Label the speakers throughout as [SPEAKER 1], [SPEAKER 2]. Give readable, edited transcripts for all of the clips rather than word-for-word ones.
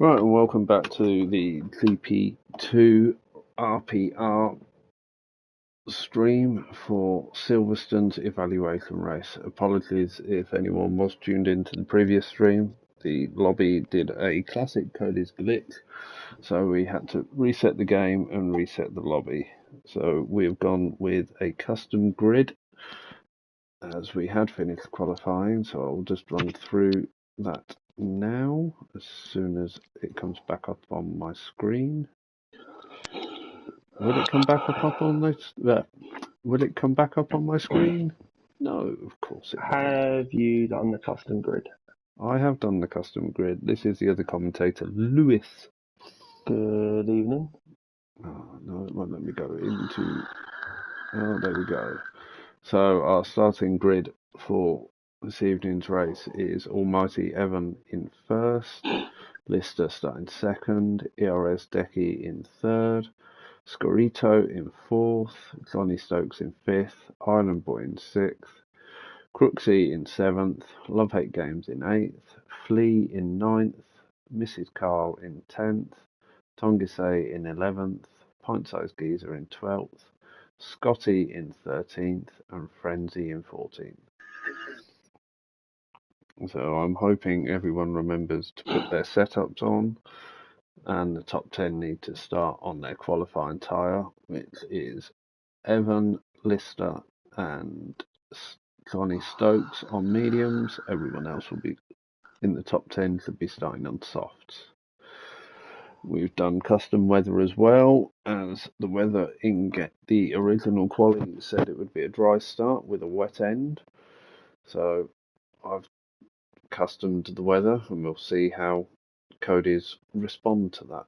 [SPEAKER 1] Right, and welcome back to the GP2 RPR stream for Silverstone's evaluation race. Apologies if anyone was tuned into the previous stream. The lobby did a classic Cody's glitch, so we had to reset the game and reset the lobby. So we've gone with a custom grid as we had finished qualifying, so I'll just run through that now as soon as it comes back up on my screen. Will it come back up on this? Will it come back up on my screen? No, of course it won't.
[SPEAKER 2] Have you done the custom grid?
[SPEAKER 1] I have done the custom grid. This is the other commentator, Lewis.
[SPEAKER 2] Good evening.
[SPEAKER 1] Oh, no, it won't let me go into. Oh, there we go. So our starting grid for this evening's race is Almighty Evan in first, Lister starting second, ERS Decky in third, Scorito in fourth, Johnny Stokes in fifth, Island Boy in sixth, Crooksy in seventh, Love Hate Games in eighth, Flea in ninth, Mrs. Carl in 10th, Tongisay in 11th, Pint Sized Geezer in 12th, Scotty in 13th, and Frenzy in 14th. So I'm hoping everyone remembers to put their setups on, and the top 10 need to start on their qualifying tyre, which is Evan, Lister, and Johnny Stokes on mediums. Everyone else will be in the top 10 should be starting on softs. We've done custom weather as well, as the weather in the original quality said it would be a dry start with a wet end. So I've customed the weather and we'll see how Cody's respond to that.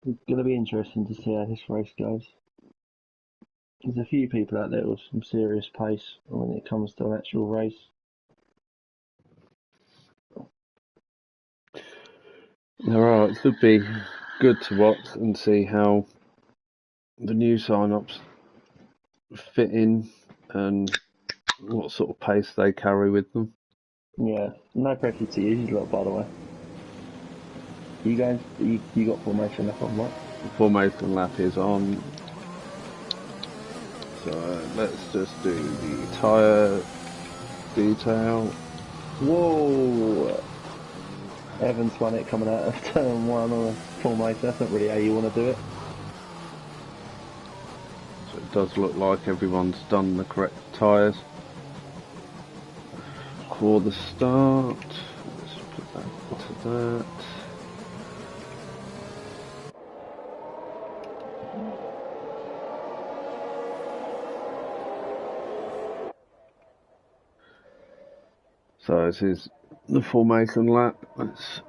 [SPEAKER 2] It's going to be interesting to see how this race goes. There's a few people out there with some serious pace when it comes to an actual race.
[SPEAKER 1] There are. It should be good to watch and see how the new sign-ups fit in and what sort of pace they carry with them.
[SPEAKER 2] Yeah, no pressure to use lot, by the way. You guys, you got formation left on, right?
[SPEAKER 1] Formation lap is on. So let's just do the tyre detail.
[SPEAKER 2] Whoa! Evans won it coming out of turn one on a formation. That's not really how you want to do it.
[SPEAKER 1] So it does look like everyone's done the correct tyres for the start. Let's put that to that. So this is the formation lap. Let's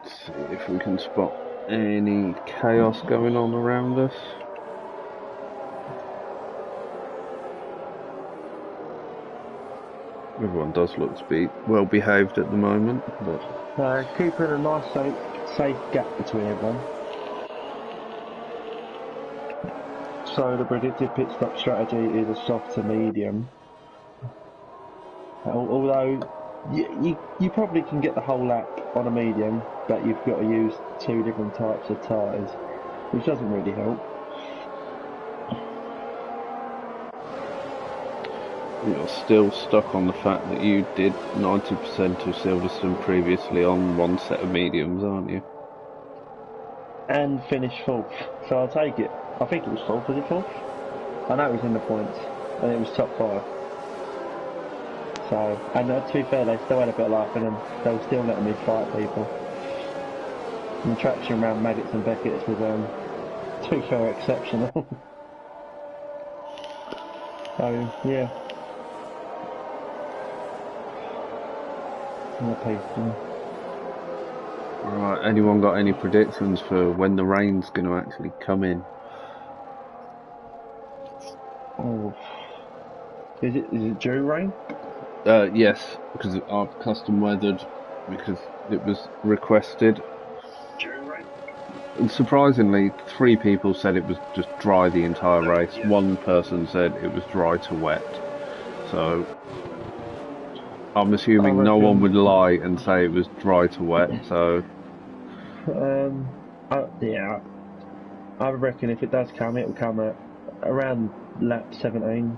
[SPEAKER 1] see if we can spot any chaos going on around us. Everyone does look to be well behaved at the moment, but
[SPEAKER 2] Keeping a nice safe gap between everyone. So the predicted pit stop strategy is a soft to medium. Although you probably can get the whole lap on a medium, but you've got to use two different types of tyres, which doesn't really help.
[SPEAKER 1] you're still stuck on the fact that you did 90% of Silverstone previously on one set of mediums, aren't you?
[SPEAKER 2] And finished fourth, so I'll take it. I think it was fourth, was it fourth? I know it was in the points, and it was top five. So, and to be fair, they still had a bit of life in them. They were still letting me fight people. And the traction around Maggots and Beckett's was, to be fair, exceptional. So, yeah.
[SPEAKER 1] Right, anyone got any predictions for when the rain's going to actually come in?
[SPEAKER 2] Oh. Is it due rain?
[SPEAKER 1] Yes, because I've custom weathered because it was requested. And surprisingly, 3 people said it was just dry the entire race. 1 person said it was dry to wet. So I'm
[SPEAKER 2] I
[SPEAKER 1] assuming no one
[SPEAKER 2] reckon.
[SPEAKER 1] would lie and say it was dry to wet. So
[SPEAKER 2] Um. Yeah. I reckon if it does come, it will come at around lap 17.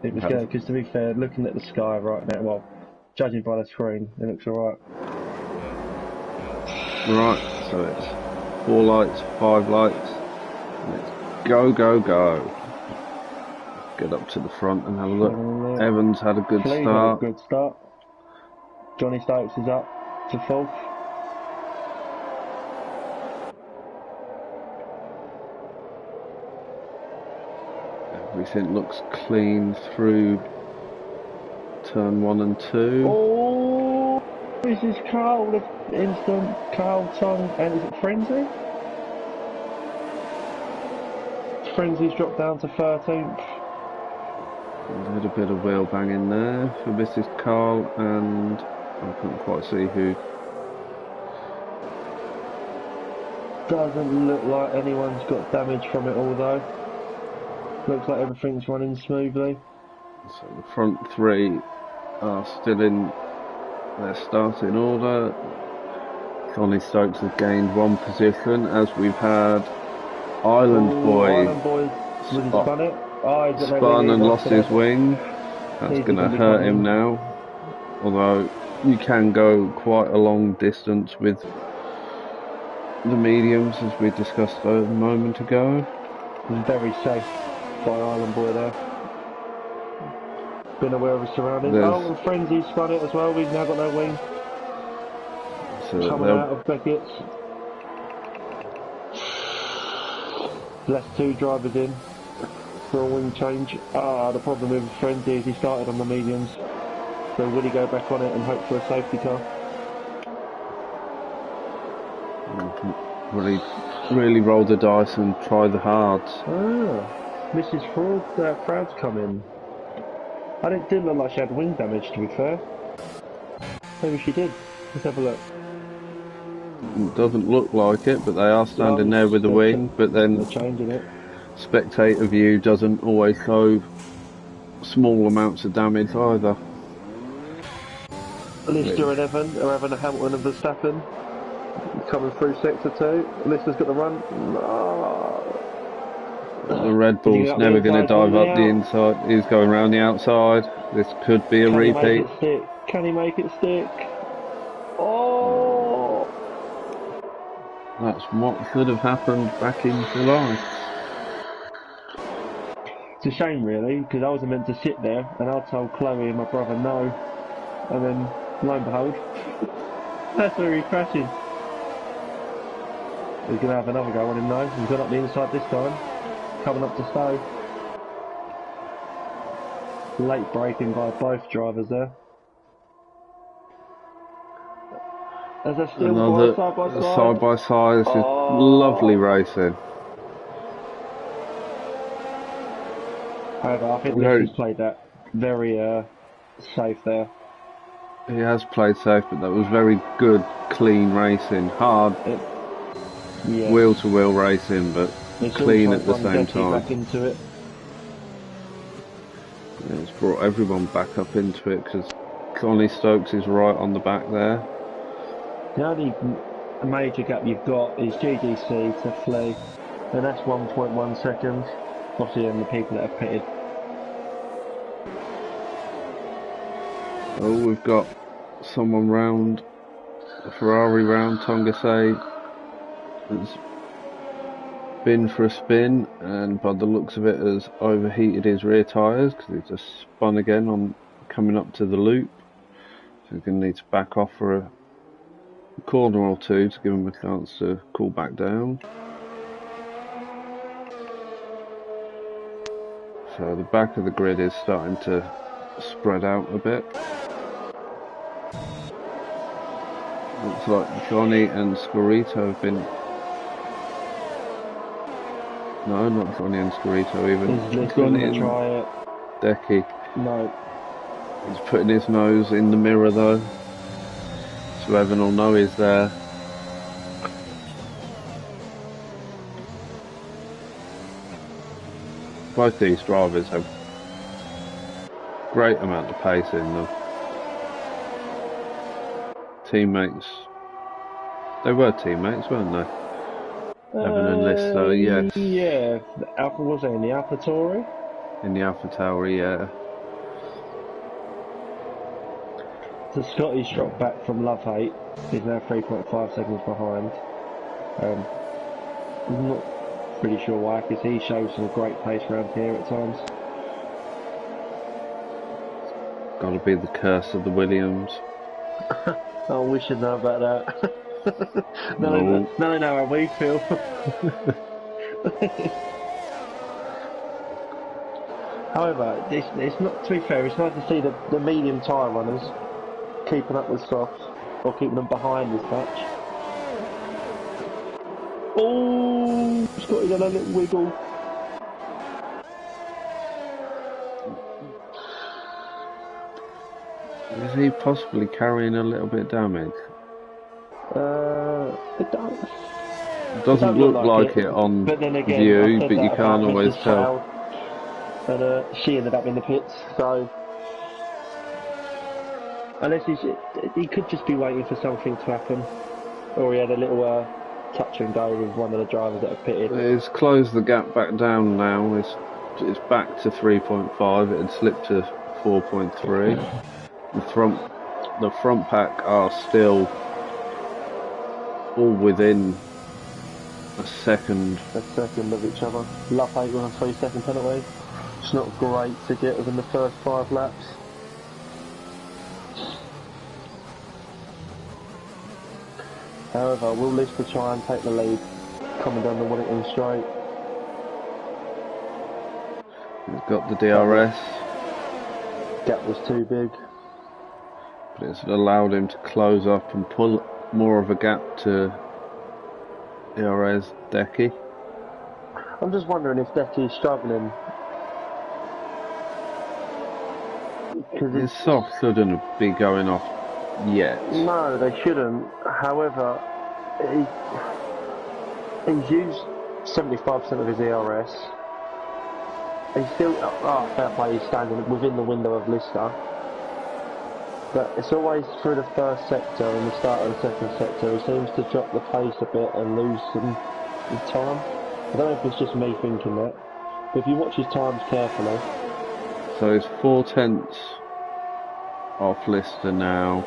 [SPEAKER 2] It was
[SPEAKER 1] okay.
[SPEAKER 2] going because to be fair, looking at the sky right now, well, judging by the screen, it looks alright.
[SPEAKER 1] Right, so it's 4 lights, 5 lights. Let's go, go, go. Get up to the front and have a look. Evans had a good
[SPEAKER 2] Flea's had a
[SPEAKER 1] start.
[SPEAKER 2] good start. Johnny Stokes is up to 4th.
[SPEAKER 1] Everything looks clean through turn 1 and 2.
[SPEAKER 2] Oh, this is Carl, the instant Carl Tong, and is it Frenzy? Frenzy's dropped down to 13th.
[SPEAKER 1] A little bit of wheel banging there for Mrs. Carl, and I couldn't quite see who.
[SPEAKER 2] Doesn't look like anyone's got damage from it all though. Looks like everything's running smoothly.
[SPEAKER 1] So the front 3 are still in their starting order. Connie Stokes has gained 1 position as we've had Island Boy
[SPEAKER 2] Island Boy, was he spun it? Oh, he's got no
[SPEAKER 1] spun
[SPEAKER 2] wing
[SPEAKER 1] and
[SPEAKER 2] either,
[SPEAKER 1] lost
[SPEAKER 2] so
[SPEAKER 1] his wing. That's
[SPEAKER 2] he's
[SPEAKER 1] going to
[SPEAKER 2] gonna be
[SPEAKER 1] hurt
[SPEAKER 2] coming
[SPEAKER 1] him
[SPEAKER 2] in.
[SPEAKER 1] now. Although you can go quite a long distance with the mediums, as we discussed a moment ago.
[SPEAKER 2] He's very safe by Island Boy there. Been aware of his surroundings. Oh, and Frenzy spun it as well. We've now got no wing.
[SPEAKER 1] So
[SPEAKER 2] Coming out of Beckett's. Left 2 drivers in for a wing change. The problem with Frenzy is he started on the mediums. So will he go back on it and hope for a safety car?
[SPEAKER 1] Will he really roll the dice and try the hards?
[SPEAKER 2] Mrs. Froud's come in. It didn't look like she had wing damage, to be fair. Maybe she did. Let's have a look.
[SPEAKER 1] It doesn't look like it, but they are standing there with the wing. But then
[SPEAKER 2] they're changing it.
[SPEAKER 1] Spectator view doesn't always show small amounts of damage either.
[SPEAKER 2] Lister and Evan are having a Hamilton and Verstappen coming through sector 2. Lister's got the run.
[SPEAKER 1] The Red Bull's never going to dive up the inside. He's going around the outside. This could be a repeat.
[SPEAKER 2] Can he make it stick? Oh!
[SPEAKER 1] That's what should have happened back in July.
[SPEAKER 2] It's a shame, really, because I wasn't meant to sit there, and I told Chloe and my brother no, and then, lo and behold, that's where he crashes. He's going to have another go on him though. He's gone up the inside this time, coming up to Stowe. Late braking by both drivers there. As they're still
[SPEAKER 1] another
[SPEAKER 2] side
[SPEAKER 1] by side. This is lovely racing.
[SPEAKER 2] However, I think Lister's played that very safe there.
[SPEAKER 1] He has played safe, but that was very good, clean racing. Hard wheel-to-wheel racing, but clean at the same time.
[SPEAKER 2] Back into it.
[SPEAKER 1] Yeah, it's brought everyone back up into it because Connie Stokes is right on the back there.
[SPEAKER 2] The only major gap you've got is GDC to Flea, and that's 1.1 seconds. Obviously, and the people that have pitted.
[SPEAKER 1] Oh, we've got someone round, a Ferrari round, Tongasay has been for a spin, and by the looks of it has overheated his rear tyres because he just spun again on coming up to the loop. So he's going to need to back off for a corner or 2 to give him a chance to cool back down. So the back of the grid is starting to spread out a bit. Looks like Johnny and Scorito have been No, not Johnny and Scarito even.
[SPEAKER 2] He's
[SPEAKER 1] He's gone
[SPEAKER 2] listening to
[SPEAKER 1] in.
[SPEAKER 2] try it.
[SPEAKER 1] Decky.
[SPEAKER 2] No.
[SPEAKER 1] He's putting his nose in the mirror though. So Evan will know he's there. Both these drivers have great amount of pace in them. Teammates. They were teammates, weren't they? Evan and Lister, yes.
[SPEAKER 2] Yeah. Alpha was in the Alpha Tauri.
[SPEAKER 1] In the Alpha Tower, yeah.
[SPEAKER 2] So Scotty's dropped back from Love Hate. He's now 3.5 seconds behind. I'm not pretty sure why, because he shows some great pace around here at times.
[SPEAKER 1] Gotta be the curse of the Williams.
[SPEAKER 2] Oh, we should know about that.
[SPEAKER 1] No.
[SPEAKER 2] Now they know how we feel. However, it's not, to be fair, it's nice to see the medium tyre runners keeping up with softs, or keeping them behind as such. Oh, Scotty done a little wiggle.
[SPEAKER 1] Is he possibly carrying a little bit of damage?
[SPEAKER 2] It
[SPEAKER 1] Doesn't look like it on
[SPEAKER 2] but then again,
[SPEAKER 1] view,
[SPEAKER 2] I said
[SPEAKER 1] but you
[SPEAKER 2] that
[SPEAKER 1] can't
[SPEAKER 2] about
[SPEAKER 1] always
[SPEAKER 2] Mrs.
[SPEAKER 1] tell.
[SPEAKER 2] Proud, and she ended up in the pits, so unless he could just be waiting for something to happen, or he had a little touch and go with one of the drivers that have pitted.
[SPEAKER 1] It's closed the gap back down now. It's back to 3.5. It had slipped to 4.3. The front pack are still all within a second.
[SPEAKER 2] A second of each other. Love hate on a 3-second penalty. It's not great to get within the first 5 laps. However, will Lister try and take the lead coming down the Wellington straight?
[SPEAKER 1] He's got the DRS.
[SPEAKER 2] Gap was too big.
[SPEAKER 1] But it's allowed him to close up and pull more of a gap to DRS Decky.
[SPEAKER 2] I'm just wondering if Decky's struggling.
[SPEAKER 1] His soft shouldn't be going off yet.
[SPEAKER 2] No, they shouldn't. However, he's used 75% of his ERS. He's still, fair play, he's standing within the window of Lister. But it's always through the first sector and the start of the second sector. He seems to drop the pace a bit and lose some time. I don't know if it's just me thinking that. But if you watch his times carefully.
[SPEAKER 1] So he's 4/10 off Lister now.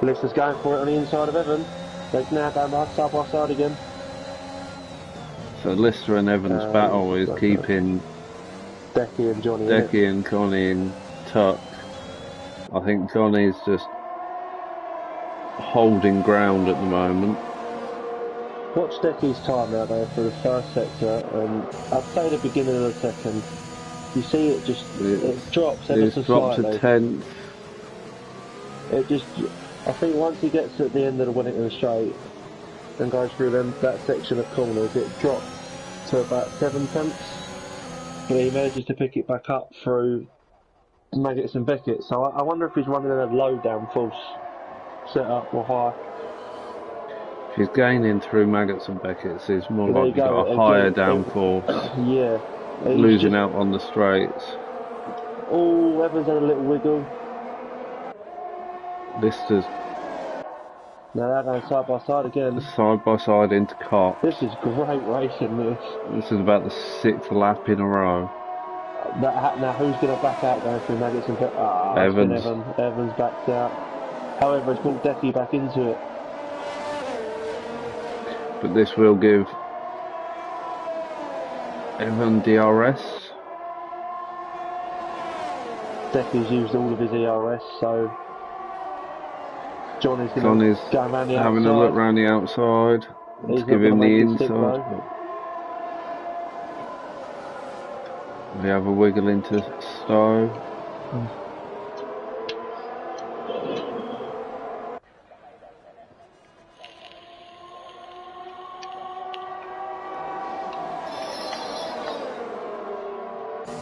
[SPEAKER 2] Lister's going for it on the inside of Evan. They're now going side by side again.
[SPEAKER 1] So Lister and Evans' battle is keeping
[SPEAKER 2] Decky and Johnny
[SPEAKER 1] and Connie in tuck. I think Johnny's just holding ground at the moment.
[SPEAKER 2] Watch Decky's time out there for the first sector, and I'd say the beginning of the second. You see it drops ever so slightly.
[SPEAKER 1] It's dropped to 10th.
[SPEAKER 2] It just, I think once he gets at the end of the Wellington straight and goes through that section of corners, it drops to about 7/10. But he manages to pick it back up through Maggots and Beckett. So I wonder if he's running a low downforce setup or high.
[SPEAKER 1] If he's gaining through Maggots and Beckett's, he's more
[SPEAKER 2] There
[SPEAKER 1] likely got a higher downforce.
[SPEAKER 2] Yeah.
[SPEAKER 1] Losing out on the straights.
[SPEAKER 2] Oh, Evans had a little wiggle.
[SPEAKER 1] Lister's
[SPEAKER 2] Now they're going side by side again.
[SPEAKER 1] side by side into cop.
[SPEAKER 2] This is great racing, this.
[SPEAKER 1] This is about the 6th lap in a row.
[SPEAKER 2] Now who's going to back out going through Maggots and Beckett?
[SPEAKER 1] Evans.
[SPEAKER 2] Evans backed out. However, it's brought Decky back into it.
[SPEAKER 1] But this will give Evan DRS.
[SPEAKER 2] Decky's used all of his ERS, so Johnny's going to go around the outside.
[SPEAKER 1] Having a look round the outside. Let's give him the inside. We have a wiggle into Stowe.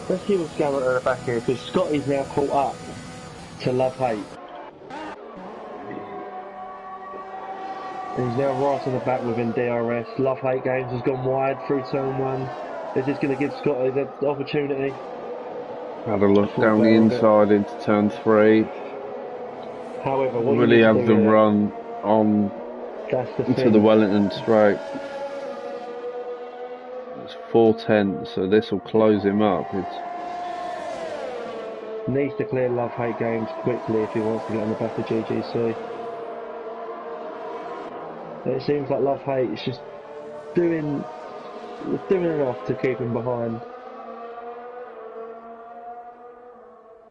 [SPEAKER 2] Let's see what's going on at the back here, because Scotty's now caught up to Love-Hate. He's now right on the back within DRS. Love-Hate Games has gone wide through turn 1. Is this going to give Scotty the opportunity?
[SPEAKER 1] Had a look down the inside into turn 3.
[SPEAKER 2] However, what
[SPEAKER 1] will
[SPEAKER 2] you
[SPEAKER 1] he
[SPEAKER 2] need
[SPEAKER 1] have
[SPEAKER 2] to do
[SPEAKER 1] the
[SPEAKER 2] here,
[SPEAKER 1] run on to the Wellington straight? It's 4:10, so this will close him up.
[SPEAKER 2] Needs to clear Love-Hate Games quickly if he wants to get on the back of GGC. It seems like Love-Hate is just doing enough to keep him behind.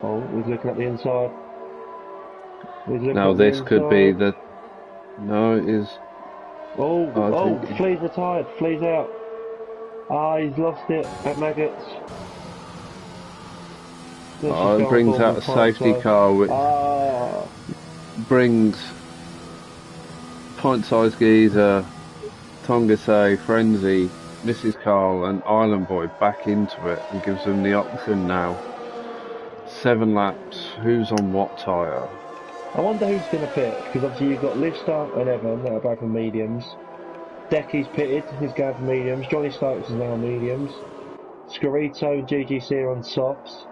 [SPEAKER 2] Oh, he's looking at the inside.
[SPEAKER 1] Now this could be the... No, it is...
[SPEAKER 2] Oh, Flea's retired. Flea's out. He's lost it at Maggots.
[SPEAKER 1] It brings out a safety car, which brings Pint Size Geezer, Tongasse, Frenzy, Mrs. Carl and Island Boy back into it and gives them the option now. 7 laps, who's on what tyre?
[SPEAKER 2] I wonder who's going to pit, because obviously you've got Lister and Evan that are both on mediums. Decky's pitted, he's going for mediums. Johnny Stokes is now on mediums. Scorito and GGC are on softs.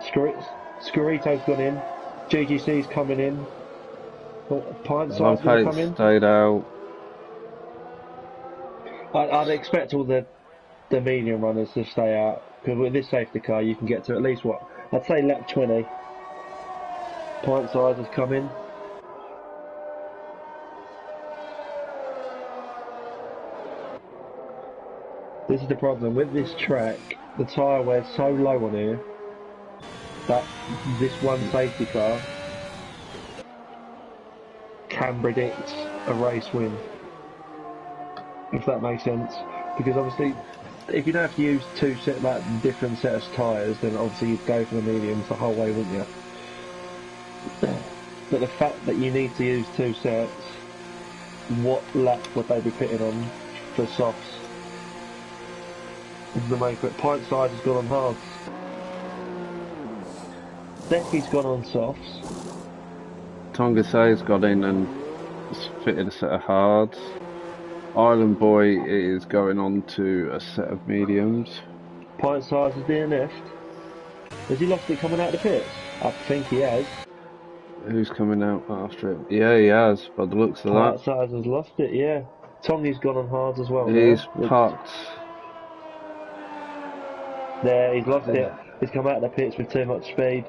[SPEAKER 2] Scorito's gone in. GGC's coming in. Pint Size going to come in.
[SPEAKER 1] Stayed out.
[SPEAKER 2] I'd expect all the medium runners to stay out, because with this safety car you can get to at least what? I'd say lap 20. Pint Size has come in. This is the problem with this track. The tyre wears so low on here that this one safety car can predict a race win, if that makes sense. Because obviously, if you don't have to use different sets of tyres, then obviously you'd go for the mediums the whole way, wouldn't you? But the fact that you need to use 2 sets, what lap would they be pitting on for softs? Is the main quick. Pint Size has gone on hards. Decky's gone on softs.
[SPEAKER 1] Tongasse's got in and fitted a set of hards. Island Boy is going on to a set of mediums.
[SPEAKER 2] Pint Size is DNF'd. Has he lost it coming out of the pits? I think he has.
[SPEAKER 1] Who's coming out after it? Yeah, he has, by the looks of that.
[SPEAKER 2] Pint Size has lost it, yeah. Tongy's gone on hards as well.
[SPEAKER 1] He's parked.
[SPEAKER 2] There, he's lost it. He's come out of the pits with too much speed.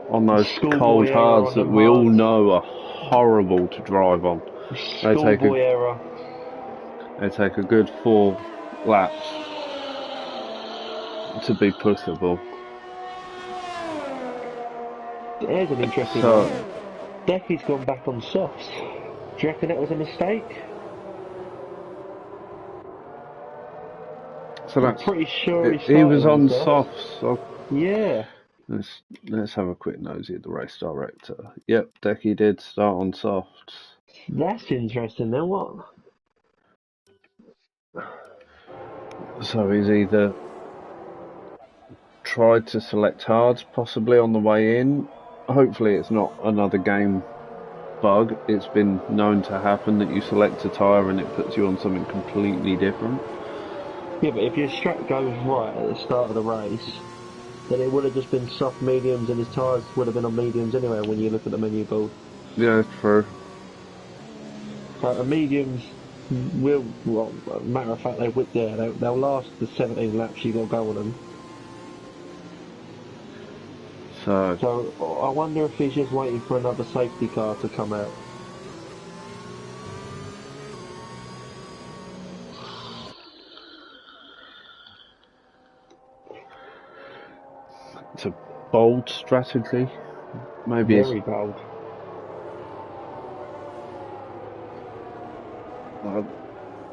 [SPEAKER 1] On those cold hards that we all know are horrible to drive on.
[SPEAKER 2] Schoolboy error.
[SPEAKER 1] They take a good 4 laps to be pushable.
[SPEAKER 2] There's an interesting one. Decky's gone back on softs. Do you reckon that was a mistake?
[SPEAKER 1] So
[SPEAKER 2] I'm pretty sure
[SPEAKER 1] he was on softs. So
[SPEAKER 2] yeah.
[SPEAKER 1] Let's have a quick nosy at the race director. Yep, Decky did start on softs.
[SPEAKER 2] That's interesting then, what?
[SPEAKER 1] So he's either tried to select hards possibly on the way in. Hopefully it's not another game bug. It's been known to happen that you select a tyre and it puts you on something completely different.
[SPEAKER 2] Yeah, but if your strap goes right at the start of the race, then it would have just been soft mediums and his tyres would have been on mediums anyway when you look at the menu board.
[SPEAKER 1] Yeah, true.
[SPEAKER 2] But the mediums will, well, matter of fact, they'll last the 17 laps you got to go on them. So I wonder if he's just waiting for another safety car to come out.
[SPEAKER 1] It's a bold strategy. Maybe
[SPEAKER 2] very bold.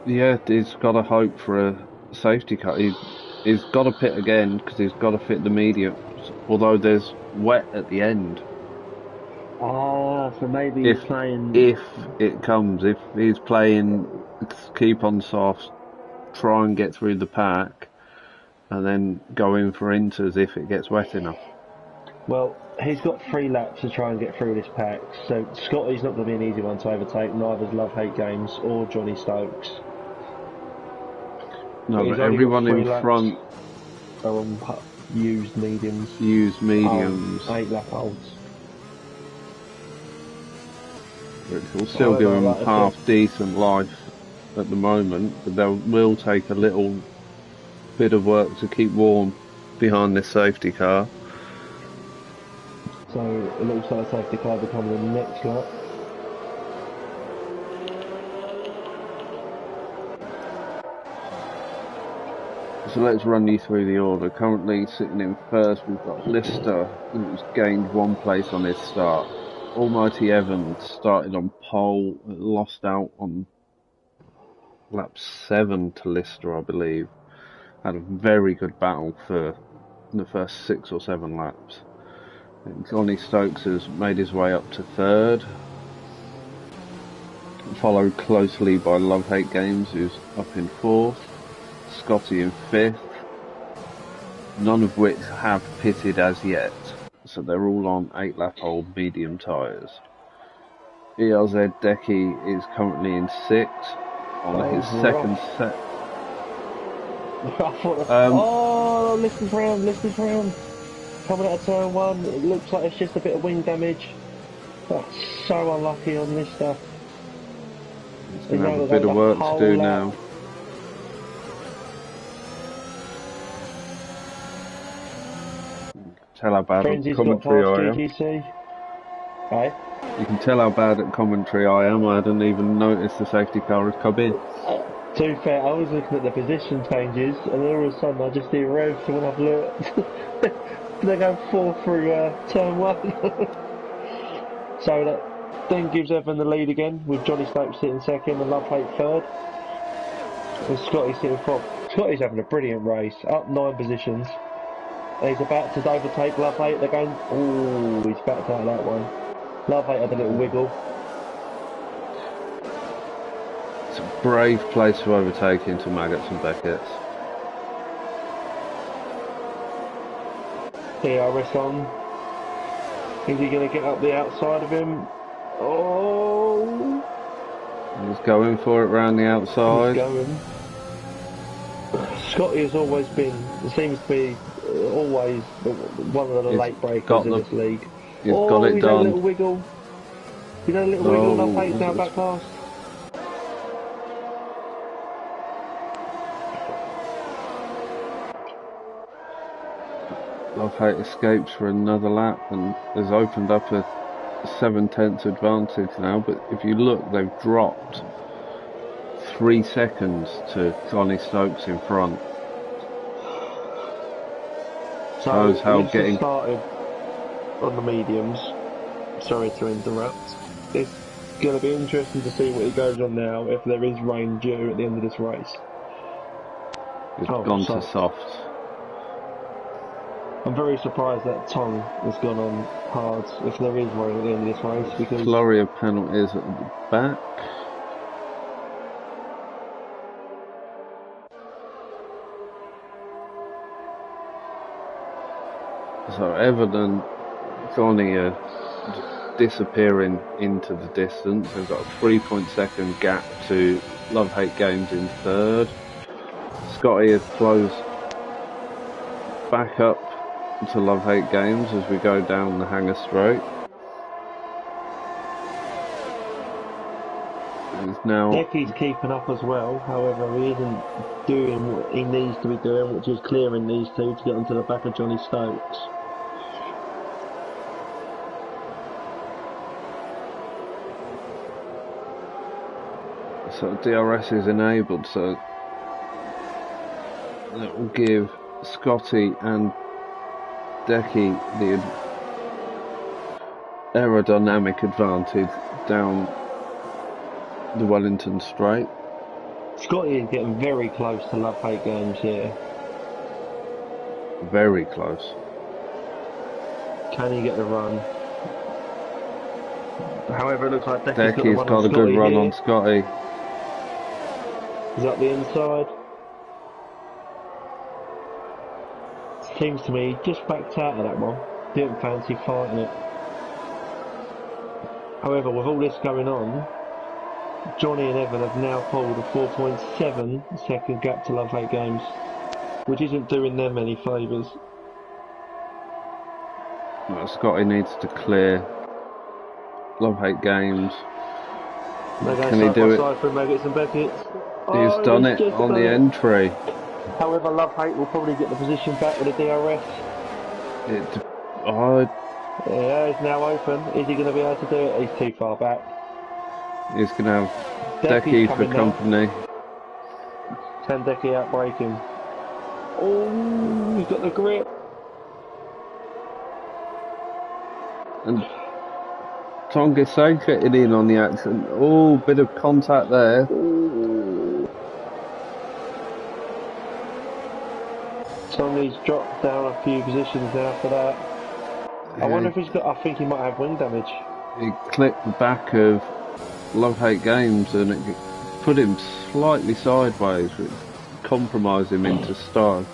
[SPEAKER 1] Yeah, he's got to hope for a safety car. He's got to pit again because he's got to fit the mediums. Although there's wet at the end.
[SPEAKER 2] So maybe he's playing...
[SPEAKER 1] If it comes, if he's playing keep on soft, try and get through the pack, and then go in for inters if it gets wet enough.
[SPEAKER 2] Well, he's got 3 laps to try and get through this pack, so Scotty's not going to be an easy one to overtake, neither's Love Hate Games or Johnny Stokes.
[SPEAKER 1] No, but everyone in front
[SPEAKER 2] are on used mediums.
[SPEAKER 1] Used mediums.
[SPEAKER 2] 8 lap holds.
[SPEAKER 1] Which will still give them half decent life at the moment, but they will take a little bit of work to keep warm behind this safety car.
[SPEAKER 2] So it looks like safety car becoming the next lap.
[SPEAKER 1] So let's run you through the order. Currently sitting in first, we've got Lister, who's gained 1 place on his start. Almighty Evans started on pole, lost out on lap 7 to Lister, I believe. Had a very good battle for the first 6 or 7 laps. And Johnny Stokes has made his way up to 3rd, followed closely by Love Hate Games, who's up in 4th. Scotty in 5th, none of which have pitted as yet, so they're all on 8 lap old medium tyres. ERZ Decky is currently in 6th on his second set.
[SPEAKER 2] Listen round. Coming out of turn 1, it looks like it's just a bit of wing damage. That's so unlucky on this stuff.
[SPEAKER 1] He's going to have a bit of work to do now. Tell how bad at commentary I am.
[SPEAKER 2] Hey?
[SPEAKER 1] You can tell how bad at commentary I am. I hadn't even noticed the safety car had come in.
[SPEAKER 2] To be fair, I was looking at the position changes, and all of a sudden I just hear revs, so when I've looked, they're going 4 through turn 1. So that then gives Evan the lead again, with Johnny Stokes sitting 2nd and Love Hate 3rd. And Scotty sitting 4th. Scotty's having a brilliant race, up 9 positions. And he's about to overtake Love Hate. They're going, oh, he's backed out of that one. Love Hate had a little wiggle.
[SPEAKER 1] It's a brave place to overtake into Maggots and Beckett's.
[SPEAKER 2] DRS on. Is he going to get up the outside of him? Oh!
[SPEAKER 1] He's going for it round the outside.
[SPEAKER 2] He's going. Scotty has always been, it seems to be always one of the late breakers in this league.
[SPEAKER 1] He's got it done.
[SPEAKER 2] Had a little wiggle. He's had a little wiggle, Love Hate's now back past.
[SPEAKER 1] Love Hate escapes for another lap and has opened up a 7/10 advantage now, but if you look, they've dropped 3 seconds to Johnny Stokes in front.
[SPEAKER 2] So how getting started on the mediums. Sorry to interrupt. It's going to be interesting to see what he goes on now if there is rain due at the end of this race.
[SPEAKER 1] It's gone to soft.
[SPEAKER 2] I'm very surprised that Tong has gone on hard if there is rain at the end of this race, because
[SPEAKER 1] flurry of penalties at the back. So Evan and Johnny are disappearing into the distance. They've got a 3.2 gap to Love Hate Games in 3rd. Scotty has closed back up to Love Hate Games as we go down the Hanger Straight.
[SPEAKER 2] Decky's keeping up as well, however he isn't doing what he needs to be doing, which is clearing these two to get onto the back of Johnny Stokes.
[SPEAKER 1] So DRS is enabled, so that will give Scotty and Decky the aerodynamic advantage down the Wellington Straight.
[SPEAKER 2] Scotty is getting very close to Love Hate Games here.
[SPEAKER 1] Very close.
[SPEAKER 2] Can he get the run? However, it looks like
[SPEAKER 1] Decky's got a good run on Scotty.
[SPEAKER 2] He's up the inside. seems to me he just backed out of that one. Didn't fancy fighting it. However, with all this going on, Johnny and Evan have now pulled a 4.7 second gap to Love Hate Games, which isn't doing them any favours.
[SPEAKER 1] Well, Scotty needs to clear Love Hate Games. Can he do it?
[SPEAKER 2] For Maggots and Beckett's.
[SPEAKER 1] He's done it on the entry.
[SPEAKER 2] However, Love Hate will probably get the position back with the DRS. Yeah, it's now open. Is he going to be able to do it? He's too far back.
[SPEAKER 1] He's going to have Decky for company.
[SPEAKER 2] Can Decky outbrake him? Oh, he's got the grip.
[SPEAKER 1] And Tonga getting in on the action. Oh, bit of contact there.
[SPEAKER 2] Ooh. Tonga's dropped down a few positions now for that. I wonder if he's got. I think he might have wing damage.
[SPEAKER 1] He clipped the back of Love Hate Games and it put him slightly sideways, which compromised him into style.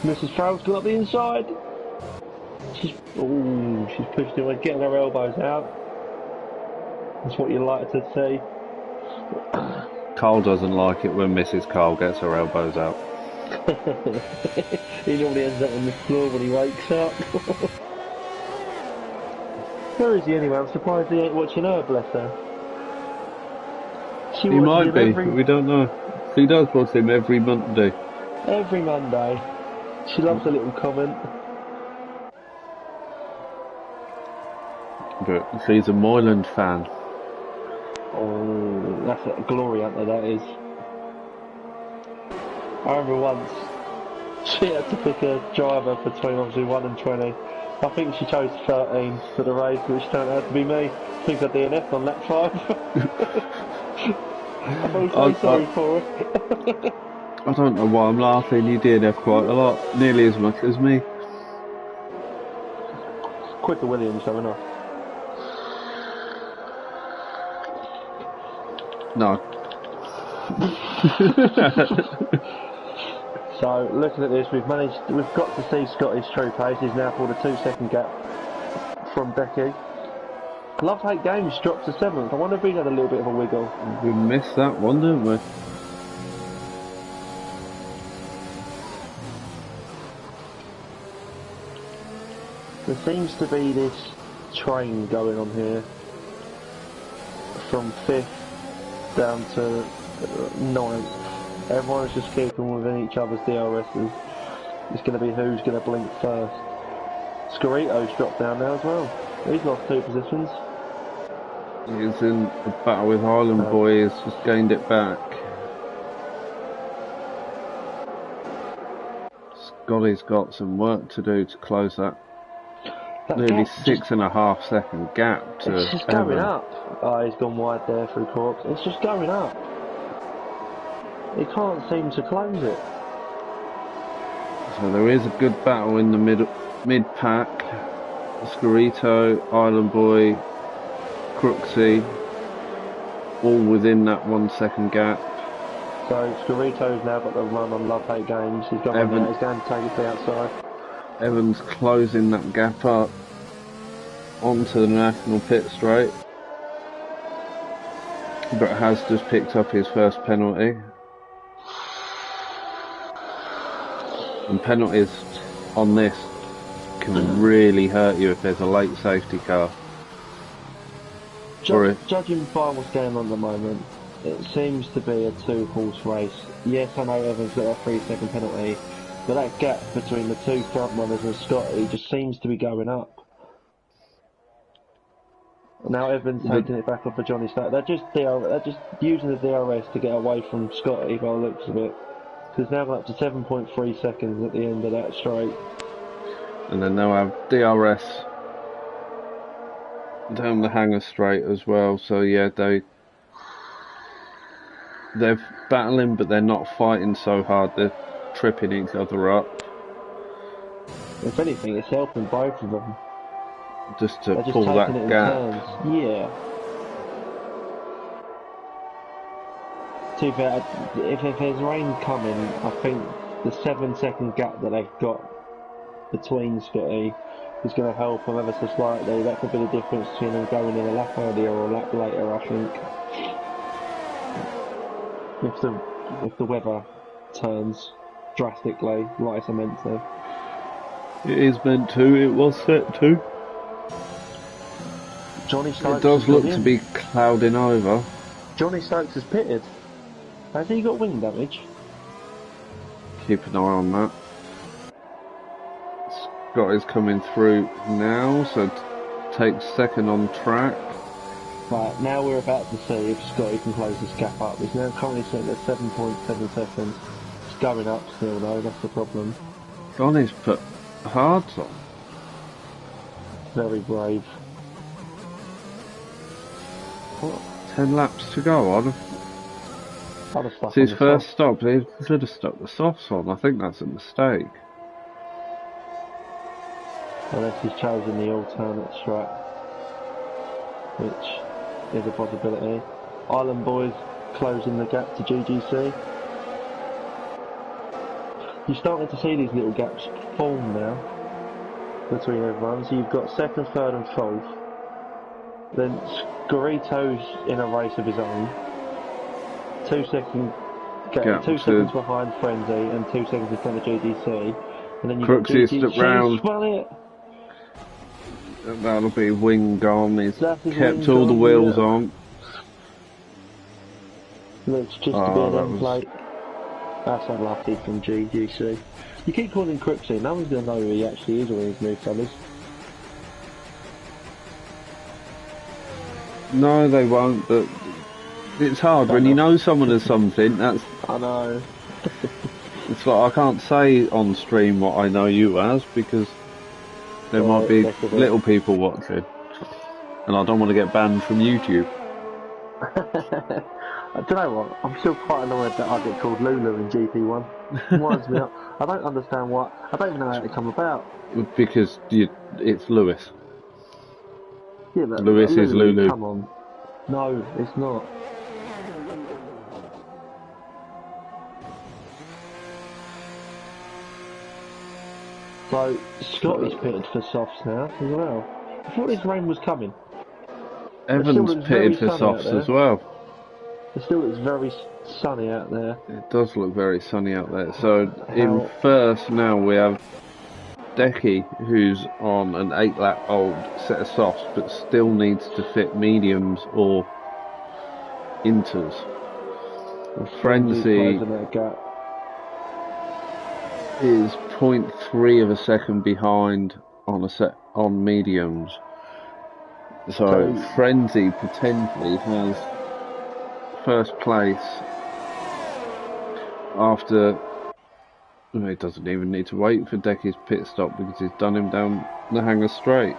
[SPEAKER 2] Mrs. Farrell's got up the inside. She's pushed him away, getting her elbows out. That's what you like to see.
[SPEAKER 1] Carl doesn't like it when Mrs. Carl gets her elbows out.
[SPEAKER 2] He normally ends up on the floor when he wakes up. Where is he anyway? I'm surprised he ain't watching her, bless her.
[SPEAKER 1] He might be, but we don't know. He does watch him every Monday.
[SPEAKER 2] Every Monday. She loves a little comment.
[SPEAKER 1] But she's a Moyland fan.
[SPEAKER 2] Oh, that's a glory hunter, that is. I remember once she had to pick a driver between obviously 1 and 20. I think she chose 13 for the race, which turned out to be me. I think I DNF'd on lap 5. I feel so sorry for her.
[SPEAKER 1] I don't know why I'm laughing. You DNF quite a lot, nearly as much as me.
[SPEAKER 2] Quicker Williams showing off.
[SPEAKER 1] No.
[SPEAKER 2] So looking at this, we've got to see Scotty's true pace. He's now pulled a 2-second gap from Becky. Love Hate Games dropped to 7th. I wonder if he had a little bit of a wiggle.
[SPEAKER 1] We missed that one, didn't we?
[SPEAKER 2] There seems to be this train going on here from 5th down to 9th. Everyone's just keeping within each other's DRSs. It's going to be who's going to blink first. Scarito's dropped down now as well. He's lost 2 positions.
[SPEAKER 1] He's in a battle with Highland Boy. He's just gained it back. Scotty's got some work to do to close that nearly 6.5 second gap to
[SPEAKER 2] It's just
[SPEAKER 1] Evan.
[SPEAKER 2] going up. Oh, he's gone wide there through Corks. It's just going up. He can't seem to close it.
[SPEAKER 1] So there is a good battle in the mid pack. Scarito, Island Boy, Crooksy, all within that 1 second gap.
[SPEAKER 2] So Scarito's now got the run on Love Hate Games. He's got one now. He's going to take it to the outside.
[SPEAKER 1] Evans closing that gap up onto the national pit straight, but has just picked up his first penalty. And penalties on this can really hurt you if there's a late safety car.
[SPEAKER 2] Judging by what's going on at the moment, it seems to be a 2-horse race. Yes, I know Evans got a 3-second penalty, but that gap between the 2 front runners and Scotty just seems to be going up. Now Evans taking it back off for Johnny Stark. They're just using the DRS to get away from Scotty by the looks of it. Because now we're up to 7.3 seconds at the end of that straight.
[SPEAKER 1] And then they'll have DRS down the hanger straight as well. So yeah, they're battling, but they're not fighting so hard. They're tripping each other up.
[SPEAKER 2] If anything, it's helping both of them.
[SPEAKER 1] Just to pull that gap.
[SPEAKER 2] Yeah. To be fair, if there's rain coming, I think the 7-second gap that they've got between Scotty is going to help them ever so slightly. That could be the difference between them going in a lap earlier or a lap later, I think. If the weather turns drastically, like it's meant to.
[SPEAKER 1] It is meant to, it was set to.
[SPEAKER 2] Johnny Stokes
[SPEAKER 1] It does
[SPEAKER 2] has
[SPEAKER 1] look
[SPEAKER 2] gone
[SPEAKER 1] to
[SPEAKER 2] in.
[SPEAKER 1] be clouding over.
[SPEAKER 2] Johnny Stokes has pitted. Has he got wing damage?
[SPEAKER 1] Keep an eye on that. Scott is coming through now, so takes second on track.
[SPEAKER 2] Right, now we're about to see if Scotty can close this gap up. He's now currently sitting at 7.7 seconds. It's going up still though, that's the problem.
[SPEAKER 1] Johnny's put hards on.
[SPEAKER 2] Very brave.
[SPEAKER 1] What? 10 laps to go on.
[SPEAKER 2] I'd have stuck
[SPEAKER 1] It's his
[SPEAKER 2] on the
[SPEAKER 1] first
[SPEAKER 2] soft.
[SPEAKER 1] stop, he should have stuck the softs on. I think that's a mistake.
[SPEAKER 2] Unless he's chosen the alternate strap, which is a possibility. Island Boys closing the gap to GGC. You're starting to see these little gaps form now between everyone. So you've got second, third and fourth. Then Scorito's in a race of his own. 2 seconds,
[SPEAKER 1] Gap
[SPEAKER 2] 2
[SPEAKER 1] to-
[SPEAKER 2] seconds behind Frenzy and 2 seconds in front of GGC. And then you've got
[SPEAKER 1] Crooksy
[SPEAKER 2] GGC
[SPEAKER 1] stepped round.
[SPEAKER 2] spun it.
[SPEAKER 1] That'll be wing gone. He's
[SPEAKER 2] That's his
[SPEAKER 1] kept
[SPEAKER 2] wing
[SPEAKER 1] all the
[SPEAKER 2] gone,
[SPEAKER 1] wheels
[SPEAKER 2] yeah.
[SPEAKER 1] on.
[SPEAKER 2] Looks just to be
[SPEAKER 1] Oh,
[SPEAKER 2] an
[SPEAKER 1] that
[SPEAKER 2] end
[SPEAKER 1] was-
[SPEAKER 2] plate. That's unlucky from GGC. You keep calling him Crooksy, no one's going to know who he actually is or his new colours.
[SPEAKER 1] No, they won't, but it's hard. When you know someone as something, that's
[SPEAKER 2] I know.
[SPEAKER 1] it's like I can't say on stream what I know you as because there might be
[SPEAKER 2] that's a bit-
[SPEAKER 1] little people watching. And I don't want to get banned from YouTube.
[SPEAKER 2] I don't know what, I'm still quite annoyed that I get called Lulu in GP1. Winds me up. I don't understand what, I don't even know how it come about.
[SPEAKER 1] Because it's Lewis.
[SPEAKER 2] Yeah, but
[SPEAKER 1] Lewis is Lulu.
[SPEAKER 2] Come on. No, it's not. So, Scotty's pitted for softs now as well. I thought this rain was coming.
[SPEAKER 1] Evans
[SPEAKER 2] looks very
[SPEAKER 1] pitted for
[SPEAKER 2] sunny out
[SPEAKER 1] softs
[SPEAKER 2] there.
[SPEAKER 1] as well.
[SPEAKER 2] It still looks very sunny out there.
[SPEAKER 1] It does look very sunny out there. So in
[SPEAKER 2] How-
[SPEAKER 1] first now we have Decky, who's on an 8-lap old set of softs, but still needs to fit mediums or inters. Frenzy
[SPEAKER 2] closing that gap.
[SPEAKER 1] is 0.3 of a second behind on mediums. So Frenzy potentially has first place after. He doesn't even need to wait for Decky's pit stop because he's done him down the hanger straight.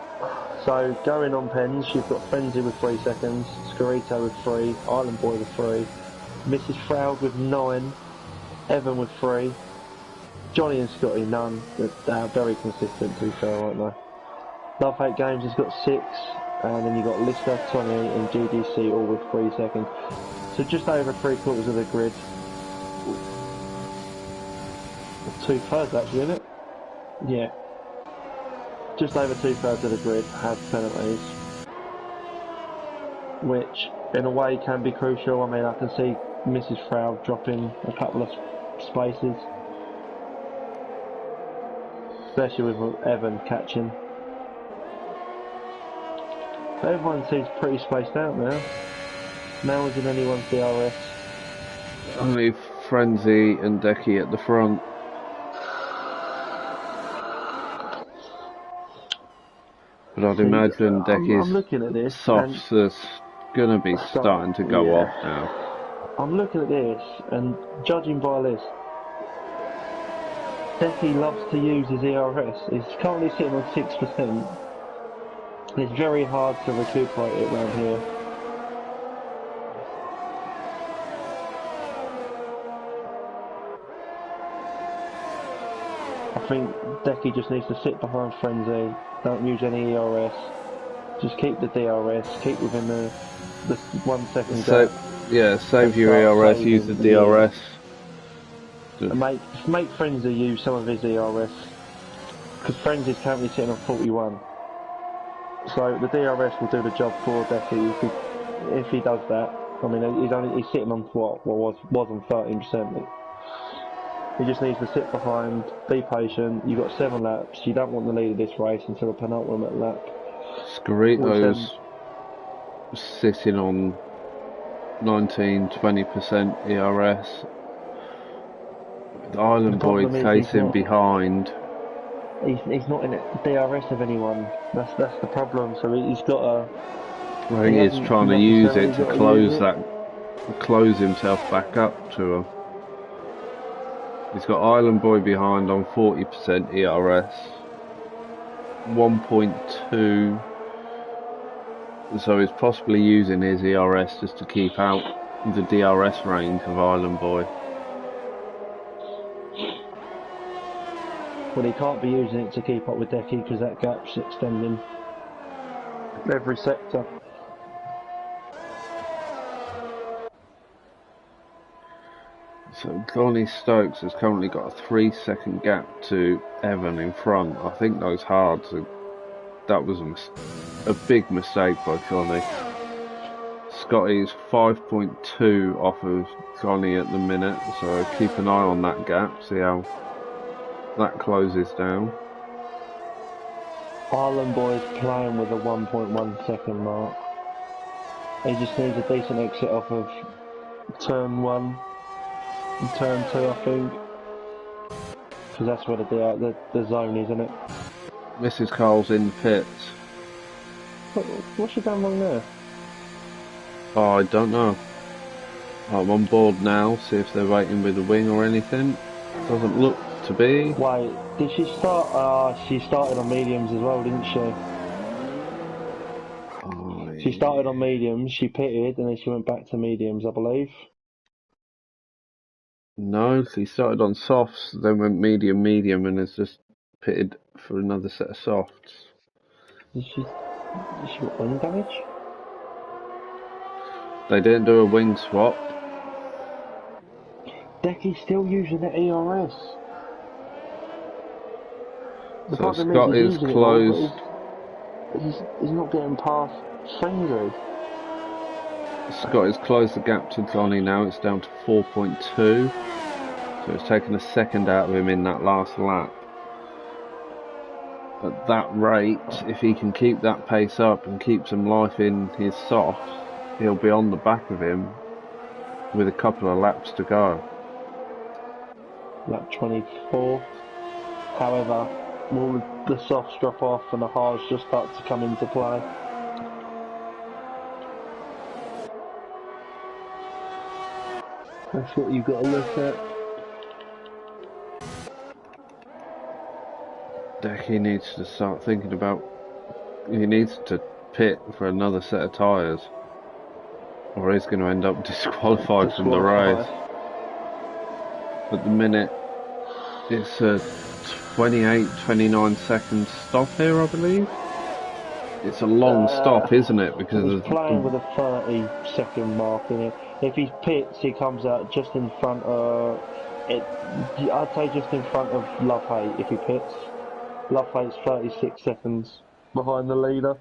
[SPEAKER 2] So going on pens, you've got Frenzy with 3 seconds, Scorito with 3, Island Boy with 3, Mrs. Froud with 9, Evan with 3, Johnny and Scotty none. They're very consistent to be fair, aren't they? Love Hate Games has got 6, and then you've got Lister, Tony and GDC all with 3 seconds. So just over 3/4 of the grid. 2/3 actually, isn't it? Yeah. Just over 2/3 of the grid have penalties, which in a way can be crucial. I mean, I can see Mrs. Froud dropping a couple of spaces, especially with Evan catching. But everyone seems pretty spaced out now. No one's in anyone's DRS.
[SPEAKER 1] Only Frenzy and Decky at the front. But I'd imagine
[SPEAKER 2] I'm
[SPEAKER 1] Decky's
[SPEAKER 2] looking at this,
[SPEAKER 1] softs are gonna be starting to go off now.
[SPEAKER 2] I'm looking at this, and judging by this, Decky loves to use his ERS. He's currently sitting on 6%. It's very hard to recuperate it around here. I think Decky just needs to sit behind Frenzy, don't use any ERS, just keep the DRS, keep within the 1 second
[SPEAKER 1] So,
[SPEAKER 2] gap.
[SPEAKER 1] yeah, save
[SPEAKER 2] And
[SPEAKER 1] your
[SPEAKER 2] start
[SPEAKER 1] ERS, use the
[SPEAKER 2] saving, yeah.
[SPEAKER 1] DRS.
[SPEAKER 2] And make Frenzy use some of his ERS, because Frenzy's currently sitting on 41. So the DRS will do the job for Decky if he does that. I mean, he's sitting on what was on 13%. He just needs to sit behind, be patient. You've got 7 laps. You don't want the lead of this race until the penultimate lap.
[SPEAKER 1] Scarito's sitting on 19-20% ERS. The Island Boy chasing behind.
[SPEAKER 2] He's not in DRS of anyone. That's the problem. So he's got a.
[SPEAKER 1] I think he's trying to use it to close himself back up to him. He's got Island Boy behind on 40% ERS, 1.2. So he's possibly using his ERS just to keep out the DRS range of Island Boy.
[SPEAKER 2] Well, he can't be using it to keep up with Decky because that gap's extending every sector.
[SPEAKER 1] So Johnny Stokes has currently got a 3-second gap to Evan in front. I think those hard. So that was a big mistake by Johnny. Scotty's 5.2 off of Johnny at the minute, so keep an eye on that gap, see how that closes down.
[SPEAKER 2] Island Boy's playing with a 1.1 second mark. He just needs a decent exit off of turn 1 and turn 2, I think. Because that's where the zone is, isn't it?
[SPEAKER 1] Mrs. Cole's in pits.
[SPEAKER 2] What's she done wrong there?
[SPEAKER 1] Oh, I don't know. I'm on board now, see if they're waiting with the wing or anything. Doesn't look to be.
[SPEAKER 2] Wait, did she start? She started on mediums as well, didn't she?
[SPEAKER 1] Oh,
[SPEAKER 2] She started on mediums, she pitted, and then she went back to mediums, I believe.
[SPEAKER 1] No, she started on softs, then went medium, and has just pitted for another set of softs.
[SPEAKER 2] Did she got wing damage?
[SPEAKER 1] They didn't do a wing swap.
[SPEAKER 2] Decky's still using the ERS.
[SPEAKER 1] So Scott is closed.
[SPEAKER 2] He's not getting past Frenzy.
[SPEAKER 1] Scott has closed the gap to Johnny now. It's down to 4.2. So it's taken a second out of him in that last lap. At that rate, if he can keep that pace up and keep some life in his softs, he'll be on the back of him with a couple of laps to go.
[SPEAKER 2] Lap 24. However, will the softs drop off and the hards just start to come into play? That's what you've got to look at.
[SPEAKER 1] Decky needs to start thinking about. He needs to pit for another set of tyres, or he's going to end up disqualified from the race. At the minute, it's a 28-29 second stop here, I believe. It's a long stop, isn't it? Because
[SPEAKER 2] he's playing with a 30-second mark in it. If he pits, he comes out just in front of I'd say just in front of Lovehate if he pits. Lovehate's 36 seconds behind the leader.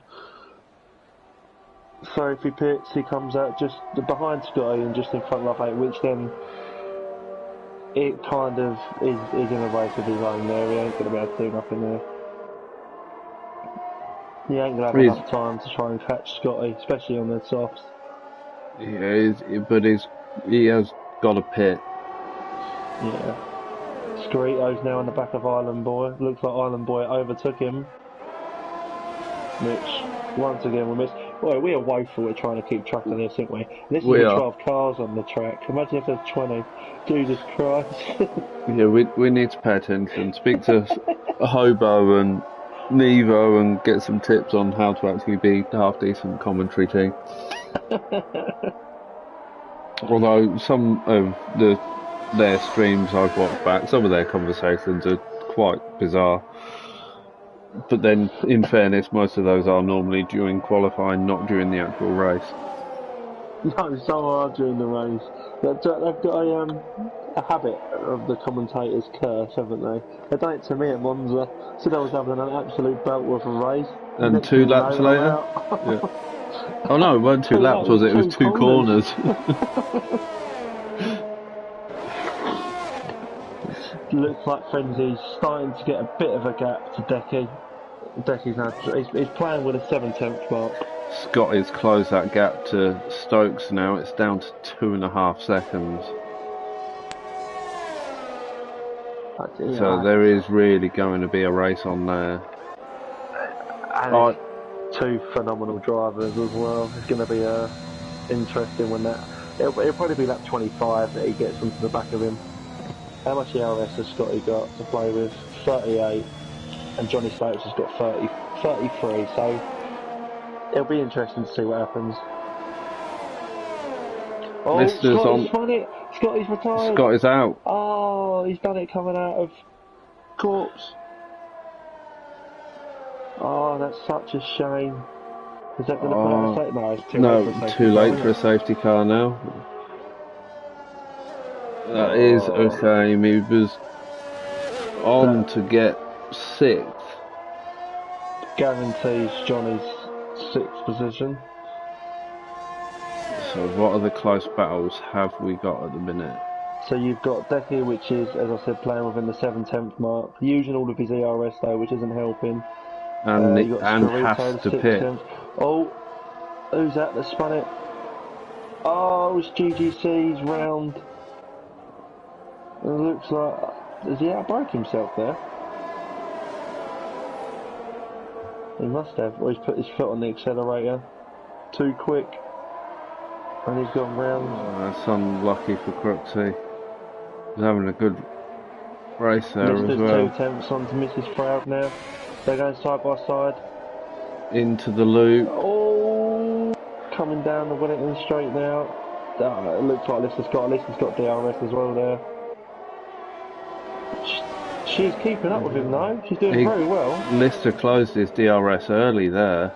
[SPEAKER 2] So if he pits, he comes out just behind Scotty and just in front of Lovehate, which then it kind of is in a race of his own there. He ain't going to be able to do nothing there. He ain't going to have enough time to try and catch Scotty, especially on the softs.
[SPEAKER 1] Yeah, but he has got a pit.
[SPEAKER 2] Yeah. Scarito's now on the back of Island Boy. Looks like Island Boy overtook him. Which, once again, we missed. Well, we are woeful at trying to keep track of this, aren't we? This is 12 cars on the track. Imagine if there's 20. Jesus Christ.
[SPEAKER 1] Yeah, we need to pay attention. Speak to Hobo and Nevo and get some tips on how to actually be a half-decent commentary team. Although some of their streams I've watched back, some of their conversations are quite bizarre. But then, in fairness, most of those are normally during qualifying, not during the actual race.
[SPEAKER 2] No, so hard during the race. They've got a habit of the commentators' curse, haven't they? They done it to me at Monza. Said I was having an absolute belt with a race.
[SPEAKER 1] And
[SPEAKER 2] Next
[SPEAKER 1] two
[SPEAKER 2] thing you
[SPEAKER 1] laps
[SPEAKER 2] know, I'm
[SPEAKER 1] later? Yeah.
[SPEAKER 2] out.
[SPEAKER 1] Oh no, it weren't two
[SPEAKER 2] Two
[SPEAKER 1] laps,
[SPEAKER 2] laps,
[SPEAKER 1] was it? It was
[SPEAKER 2] two
[SPEAKER 1] two
[SPEAKER 2] corners.
[SPEAKER 1] corners.
[SPEAKER 2] Looks like Frenzy's starting to get a bit of a gap to Decky. Decky's now he's playing with a 7/10 mark.
[SPEAKER 1] Scotty's closed that gap to Stokes now. It's down to 2.5 seconds. So there is really going to be a race on there.
[SPEAKER 2] And
[SPEAKER 1] Oh,
[SPEAKER 2] it's two phenomenal drivers as well. It's going to be interesting when that. It'll probably be lap 25 that he gets onto the back of him. How much ERS has Scotty got to play with? 38, and Johnny Stokes has got 33. So it'll be interesting to see what happens. Oh,
[SPEAKER 1] Lister's
[SPEAKER 2] Scotty's
[SPEAKER 1] on.
[SPEAKER 2] won it. Scotty's retired.
[SPEAKER 1] Scotty's out.
[SPEAKER 2] Oh, he's done it coming out of corpse. Oh, that's such a shame. Is that going to put out a safety? No, it's too late for a safety
[SPEAKER 1] too
[SPEAKER 2] car,
[SPEAKER 1] late
[SPEAKER 2] isn't
[SPEAKER 1] for a
[SPEAKER 2] it?
[SPEAKER 1] safety car now. That is a
[SPEAKER 2] Oh,
[SPEAKER 1] shame. He was on to get 6th.
[SPEAKER 2] guarantees Johnny's 6th position.
[SPEAKER 1] So what other close battles have we got at the minute?
[SPEAKER 2] So you've got Decky, which is, as I said, playing within the 7/10 mark, using all of his ERS though, which isn't helping.
[SPEAKER 1] And
[SPEAKER 2] You got
[SPEAKER 1] has
[SPEAKER 2] Scarito,
[SPEAKER 1] to
[SPEAKER 2] the
[SPEAKER 1] pit.
[SPEAKER 2] 6/10. Oh, who's that spun it? Oh, it's GGC's round. It looks like, has he outbroke himself there? He must have, or he's put his foot on the accelerator too quick, and he's gone round.
[SPEAKER 1] That's unlucky for Crooksy. He's having a good race there as
[SPEAKER 2] Lister's
[SPEAKER 1] well.
[SPEAKER 2] 2/10 on to Mrs. Proud now. They're going side by side.
[SPEAKER 1] Into the loop.
[SPEAKER 2] Oh, coming down the Wellington straight now. It looks like Lister's got DRS as well there. She's keeping up with him though. She's doing very well.
[SPEAKER 1] Lister closed his DRS early there.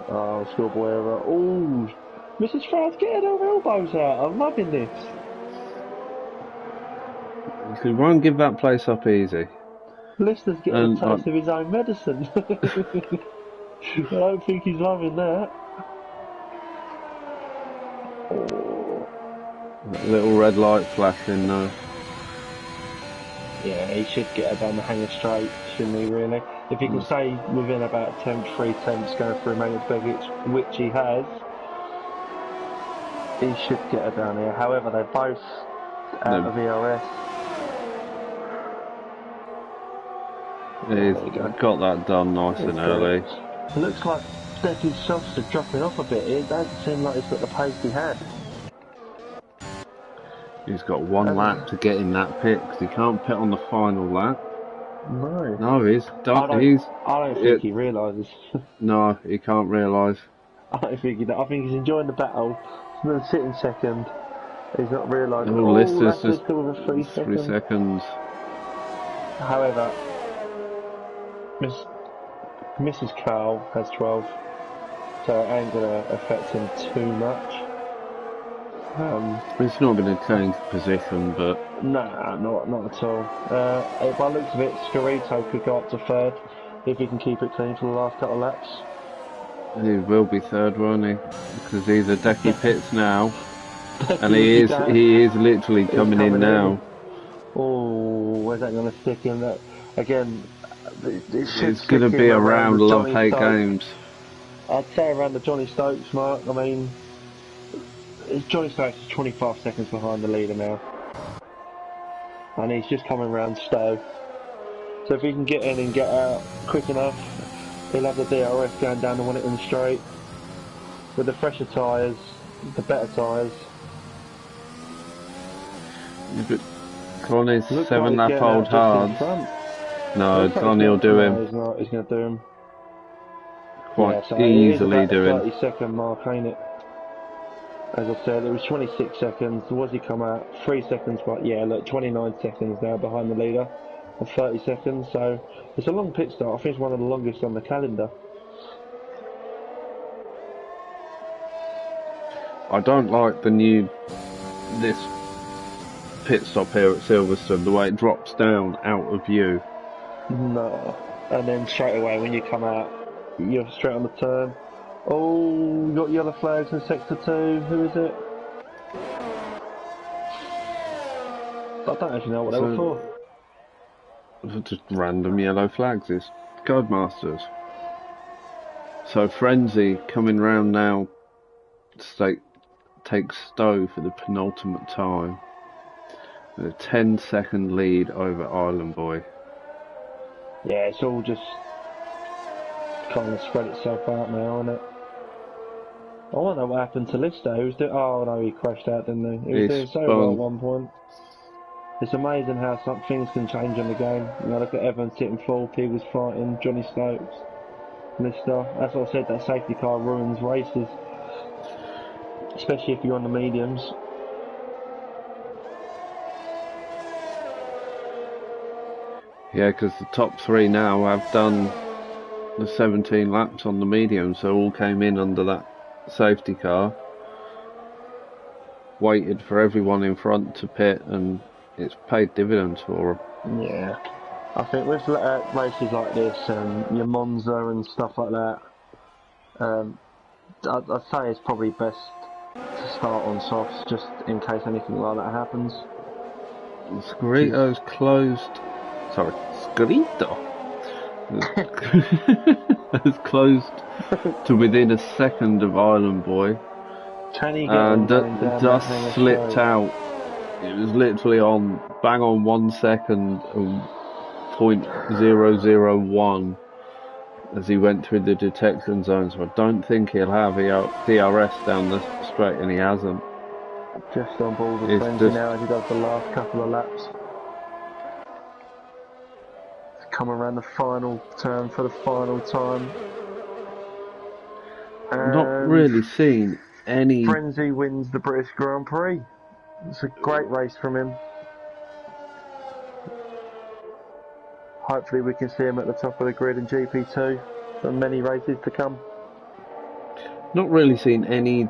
[SPEAKER 2] Oh, schoolboy error. Oh, Mrs. Stroud's getting her elbows out. I'm loving this.
[SPEAKER 1] He won't give that place up easy.
[SPEAKER 2] Lister's getting a taste of his own medicine. I don't think he's loving that. Oh.
[SPEAKER 1] Little red light flashing though.
[SPEAKER 2] Yeah, he should get her down the hanger straight, shouldn't he, really? If he can stay within about 3 tenths going through Magnus Begic, which he has, he should get her down here. However, they're both out of ERS.
[SPEAKER 1] He's got that done nice and early.
[SPEAKER 2] It looks like Decky's shafts are dropping off a bit. It doesn't seem like he's got the pace he had.
[SPEAKER 1] He's got one lap to get in that pit because he can't pit on the final lap.
[SPEAKER 2] No,
[SPEAKER 1] he's done.
[SPEAKER 2] I don't think he realises.
[SPEAKER 1] No, he can't realise.
[SPEAKER 2] I don't think he does. I think he's enjoying the battle. He's then sitting second. He's not realising.
[SPEAKER 1] Lister's just
[SPEAKER 2] Lister with a 3
[SPEAKER 1] seconds.
[SPEAKER 2] However, Mrs. Carl has 12, so it ain't gonna affect him too much.
[SPEAKER 1] It's not going to change position, but
[SPEAKER 2] nah, not at all. By the looks of it, Scarito could go up to 3rd if he can keep it clean for the last couple of laps.
[SPEAKER 1] he will be 3rd, won't he? Because he's a Decky pits now, and he is literally coming in now.
[SPEAKER 2] Oh, where's that going to stick him? That again.
[SPEAKER 1] It's going to be around love-hate games.
[SPEAKER 2] I'd say around the Johnny Stokes mark. I mean, Johnny Stokes is 25 seconds behind the leader now. And he's just coming round Stowe. So if he can get in and get out quick enough, he'll have the DRS going down the Wellington straight. With the fresher tyres, the better tyres.
[SPEAKER 1] But Connie's 7-lap old hard. No, Connie will do him.
[SPEAKER 2] No, he's not. He's going to do him.
[SPEAKER 1] Quite easily doing.
[SPEAKER 2] 30-second mark, ain't it? As I said, it was 26 seconds. Was he come out? 3 seconds, but yeah, look, 29 seconds now behind the leader of 30 seconds. So it's a long pit start. I think it's one of the longest on the calendar.
[SPEAKER 1] I don't like this pit stop here at Silverstone, the way it drops down out of view.
[SPEAKER 2] No. And then straight away when you come out, you're straight on the turn. Oh, you got yellow flags in sector 2. Who is it? I don't actually know what they were
[SPEAKER 1] So,
[SPEAKER 2] for.
[SPEAKER 1] just random yellow flags, it's Codemasters. So Frenzy coming round now, takes Stowe for the penultimate time. With a 10-second lead over Island Boy.
[SPEAKER 2] Yeah, it's all just kind of spread itself out now, isn't it? I wonder what happened to Lister. He was doing. Oh no, he crashed out, didn't he? He was
[SPEAKER 1] He
[SPEAKER 2] doing so well at
[SPEAKER 1] spun.
[SPEAKER 2] one point. It's amazing how some things can change in the game. You know, look at Evans hitting 4P was fighting Johnny Stokes, Lister. That's what I said. That safety car ruins races, especially if you're on the mediums.
[SPEAKER 1] Yeah, because the top three now have done the 17 laps on the medium, so all came in under that safety car. Waited for everyone in front to pit, and it's paid dividends for them.
[SPEAKER 2] Yeah, I think with races like this and your Monza and stuff like that, I'd say it's probably best to start on softs just in case anything like that happens.
[SPEAKER 1] Scorito's closed. Sorry, Scorito has closed to within a second of Island Boy,
[SPEAKER 2] Can he get
[SPEAKER 1] and
[SPEAKER 2] on going down that
[SPEAKER 1] just
[SPEAKER 2] hangar
[SPEAKER 1] slipped
[SPEAKER 2] straight?
[SPEAKER 1] out. It was literally on bang on 1 second and 0.001 as he went through the detection zone. So I don't think he'll have DRS down the straight, and he hasn't.
[SPEAKER 2] Just on board with
[SPEAKER 1] It's
[SPEAKER 2] Frenzy
[SPEAKER 1] just
[SPEAKER 2] now as he does the last couple of laps. Come around the final turn for the final time.
[SPEAKER 1] not
[SPEAKER 2] And
[SPEAKER 1] really seen any.
[SPEAKER 2] Frenzy wins the British Grand Prix. It's a great race from him. Hopefully we can see him at the top of the grid in GP2 for many races to come.
[SPEAKER 1] Not really seen anything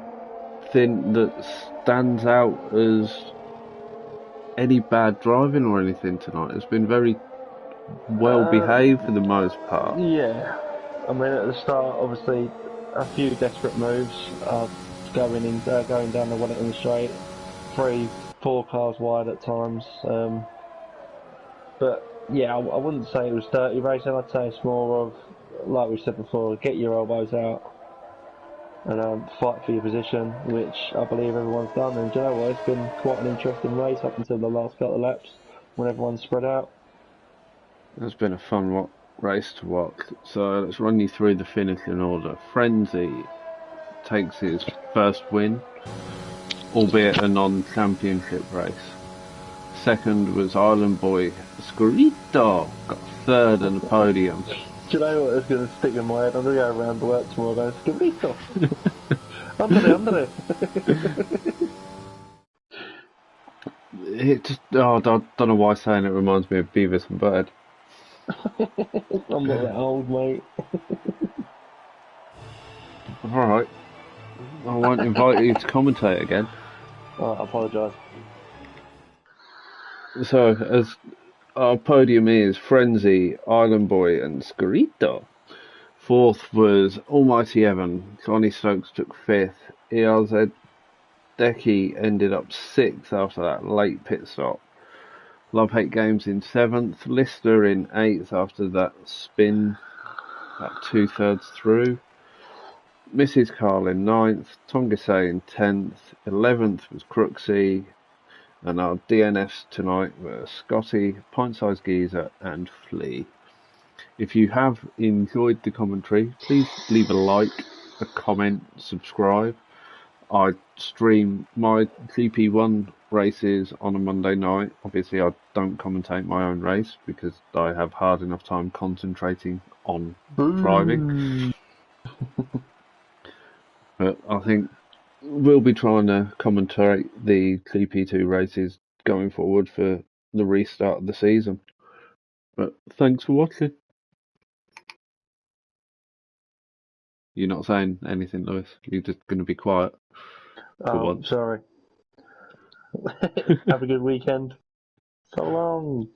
[SPEAKER 1] that stands out as any bad driving or anything tonight. It's been very well behaved for the most part.
[SPEAKER 2] Yeah. I mean, at the start, obviously, a few desperate moves, going down the Wellington straight, 3, 4 cars wide at times. But yeah, I wouldn't say it was dirty racing. I'd say it's more of, like we said before, get your elbows out and fight for your position, which I believe everyone's done. And do you know what? It's been quite an interesting race up until the last couple of laps when everyone's spread out.
[SPEAKER 1] It's been a fun race to watch. So let's run you through the finish in order. Frenzy takes his first win, albeit a non-championship race. Second was Island Boy Scorito, got third in the podium.
[SPEAKER 2] Do you know what is going to stick in my head? I'm going to go around the work tomorrow going, Scavito! Under
[SPEAKER 1] It just, I don't know why saying it reminds me of Beavis and Butthead.
[SPEAKER 2] I'm not that old, mate.
[SPEAKER 1] Alright, I won't invite you to commentate again.
[SPEAKER 2] I apologise.
[SPEAKER 1] So, as our podium is Frenzy, Island Boy, and Scorito. Fourth was Almighty Evan. Johnny Stokes took fifth. ERZ Decky ended up sixth after that late pit stop. Love Hate Games in seventh. Lister in eighth after that spin, about 2/3 through. Mrs. Carl in ninth. Tongisay in 10th. 11th was Crooksy. And our DNFs tonight were Scotty, Pint Size Geezer, and Flea. If you have enjoyed the commentary, please leave a like, a comment, subscribe. I stream my GP1 races on a Monday night. Obviously, I don't commentate my own race because I have hard enough time concentrating on driving. But I think we'll be trying to commentate the GP2 races going forward for the restart of the season. But thanks for watching. You're not saying anything, Lewis. You're just going to be quiet. for once.
[SPEAKER 2] Sorry. Have a good weekend. So long.